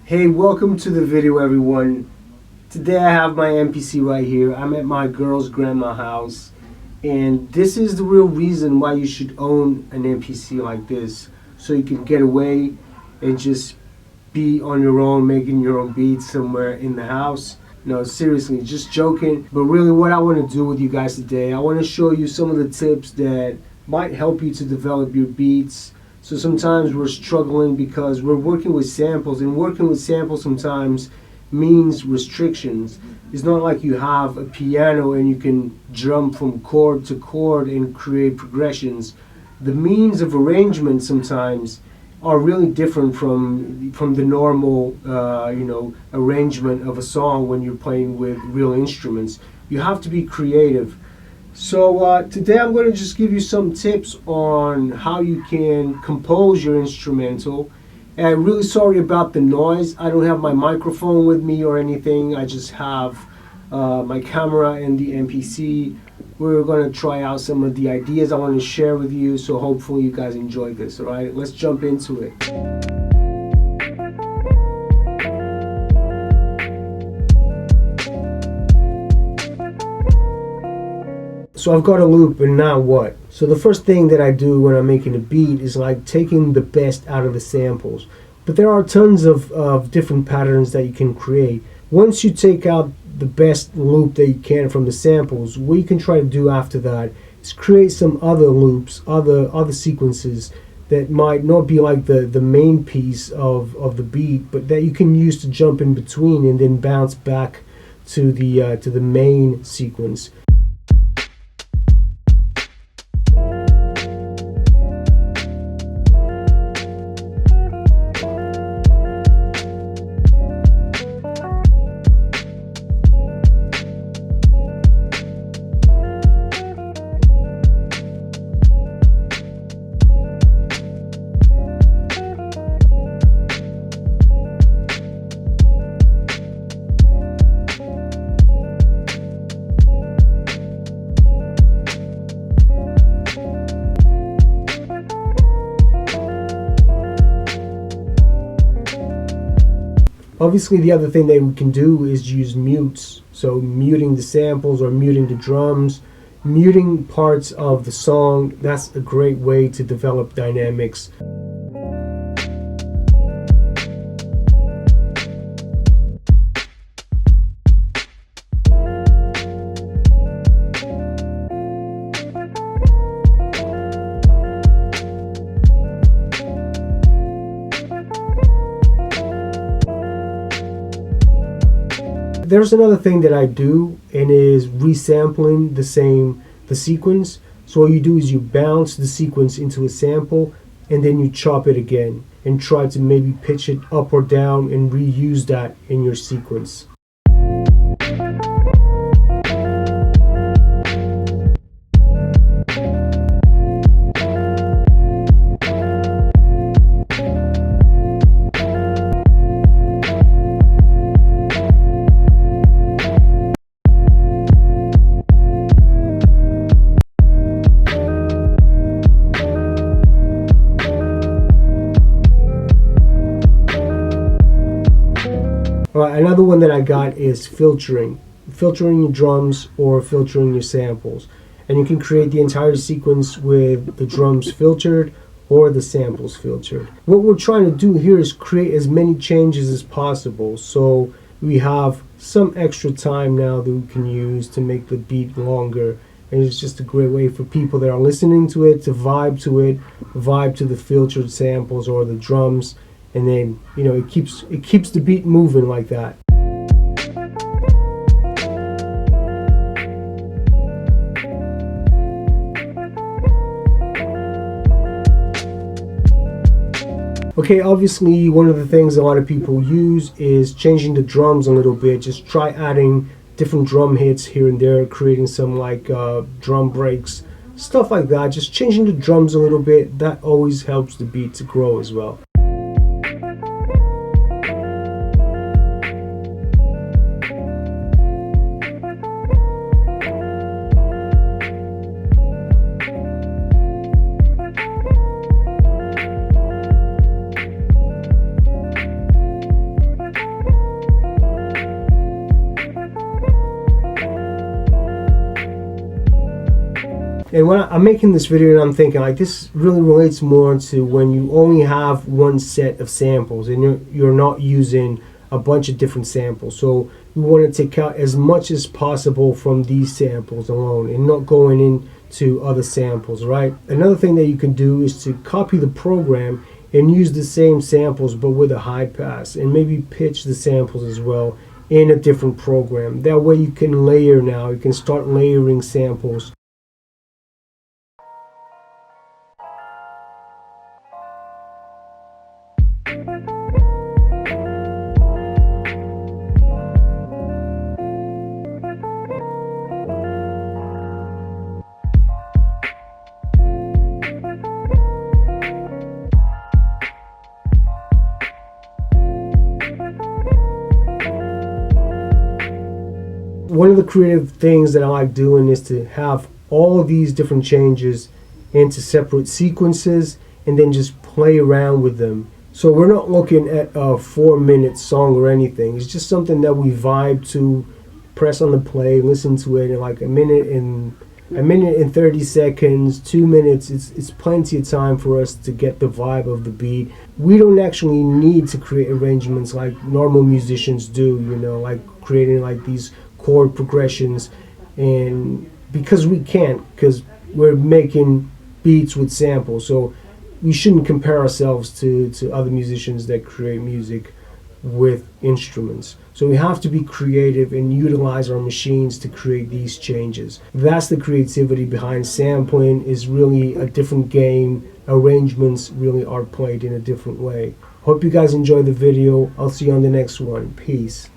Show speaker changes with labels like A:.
A: Hey, welcome to the video, everyone. Today I have my MPC right here. I'm at my girl's grandma house, and this is the real reason why you should own an MPC like this, so you can get away and just be on your own, making your own beats somewhere in the house. No, seriously, just joking. But really what I want to do with you guys today, I want to show you some of the tips that might help you to develop your beats. So sometimes we're struggling because we're working with samples, and working with samples sometimes means restrictions. It's not like you have a piano and you can jump from chord to chord and create progressions. The means of arrangement sometimes are really different from the normal arrangement of a song when you're playing with real instruments. You have to be creative. So today I'm going to just give you some tips on how you can compose your instrumental. And I'm really sorry about the noise. I don't have my microphone with me or anything. I just have my camera and the MPC. We're going to try out some of the ideas I want to share with you, so hopefully you guys enjoy this. Alright, let's jump into it. So I've got a loop, and now what? So the first thing that I do when I'm making a beat is like taking the best out of the samples. But there are tons of different patterns that you can create. Once you take out the best loop that you can from the samples, what you can try to do after that is create some other loops, other sequences that might not be like the main piece of the beat, but that you can use to jump in between and then bounce back to the main sequence. Obviously, the other thing that we can do is use mutes. So muting the samples or muting the drums, muting parts of the song. That's a great way to develop dynamics. There's another thing that I do, and is resampling the sequence. So all you do is you bounce the sequence into a sample, and then you chop it again and try to maybe pitch it up or down and reuse that in your sequence. Another one that I got is filtering your drums or filtering your samples, and you can create the entire sequence with the drums filtered or the samples filtered. What we're trying to do here is create as many changes as possible, so we have some extra time now that we can use to make the beat longer, and it's just a great way for people that are listening to it to vibe to the filtered samples or the drums. And then, it keeps the beat moving like that. Okay, obviously one of the things a lot of people use is changing the drums a little bit. Just try adding different drum hits here and there, creating some like drum breaks, stuff like that. Just changing the drums a little bit, that always helps the beat to grow as well. And when I'm making this video, and I'm thinking like this really relates more to when you only have one set of samples and you're not using a bunch of different samples. So you want to take out as much as possible from these samples alone and not going into other samples, right? Another thing that you can do is to copy the program and use the same samples but with a high pass, and maybe pitch the samples as well in a different program. That way you can layer now. You can start layering samples. One of the creative things that I like doing is to have all of these different changes into separate sequences and then just play around with them. So we're not looking at a 4-minute song or anything. It's just something that we vibe to, press on the play, listen to it in like a minute and 30 seconds, 2 minutes. It's plenty of time for us to get the vibe of the beat. We don't actually need to create arrangements like normal musicians do, you know, like creating like these chord progressions, and because we can't, because we're making beats with samples. So we shouldn't compare ourselves to other musicians that create music with instruments. So we have to be creative and utilize our machines to create these changes. That's the creativity behind sampling. Is really a different game. Arrangements really are played in a different way. Hope you guys enjoyed the video. I'll see you on the next one. Peace.